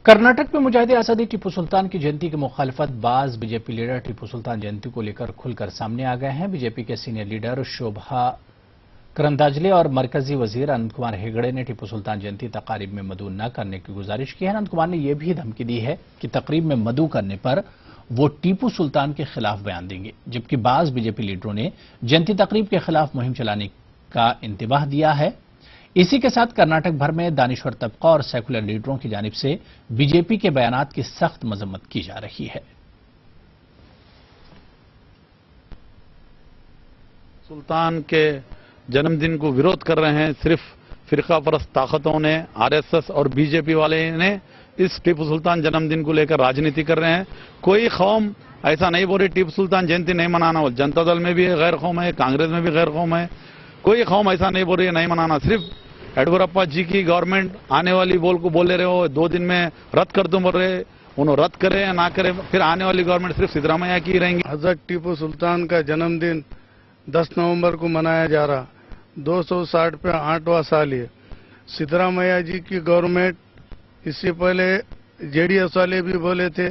कर्नाटक में मुजाहिद आजादी टीपू सुल्तान की जयंती की मुखालिफत बाज बीजेपी लीडर टीपू सुल्तान जयंती को लेकर खुलकर सामने आ गए हैं। बीजेपी के सीनियर लीडर शोभा करंदाजले और मरकजी वजीर अनंत कुमार हेगड़े ने टीपू सुल्तान जयंती तकारीब में मदु न करने की गुजारिश की है। अनंत कुमार ने यह भी धमकी दी है कि तकरीब में मदु करने पर वो टीपू सुल्तान के खिलाफ बयान देंगे, जबकि बाज बीजेपी लीडरों ने जयंती तकरीब के खिलाफ मुहिम चलाने का इंतबाह दिया है। इसी के साथ कर्नाटक भर में दानिश्वर तबका और सेकुलर लीडरों की जानिब से बीजेपी के बयानात की सख्त मजम्मत की जा रही है। सुल्तान के जन्मदिन को विरोध कर रहे हैं सिर्फ फिरका परस्त ताकतों ने, आरएसएस और बीजेपी वाले ने इस टीपू सुल्तान जन्मदिन को लेकर राजनीति कर रहे हैं। कोई कौम ऐसा नहीं बोल रही टीपू सुल्तान जयंती नहीं मनाना। वो जनता दल में भी गैर कौम है, कांग्रेस में भी गैर कौम है। कोई कौम ऐसा नहीं बोल रही है नहीं मनाना। सिर्फ येडियुरप्पा जी की गवर्नमेंट आने वाली बोले रहे हो 2 दिन में रद्द कर दूं बोल रहे, उन्होंने रद्द करे या ना करे, फिर आने वाली गवर्नमेंट सिर्फ सिद्धरामैया की रहेंगी। हजरत टीपू सुल्तान का जन्मदिन 10 नवंबर को मनाया जा रहा, 260 पे 8वां साल है। सिद्धरामैया जी की गवर्नमेंट, इससे पहले जेडीएस वाले भी बोले थे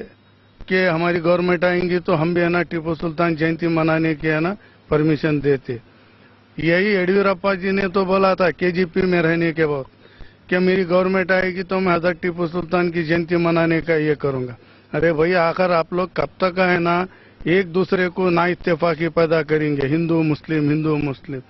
कि हमारी गवर्नमेंट आएंगी तो हम भी है ना टीपू सुल्तान जयंती मनाने के है ना परमिशन देते। यही येडियुरप्पा जी ने तो बोला था केजीपी में रहने के बाद कि मेरी गवर्नमेंट आएगी तो मैं हजरत टीपू सुल्तान की जयंती मनाने का ये करूंगा। अरे भैया, आखिर आप लोग कब तक है ना एक दूसरे को ना इत्तेफाकी पैदा करेंगे, हिंदू मुस्लिम।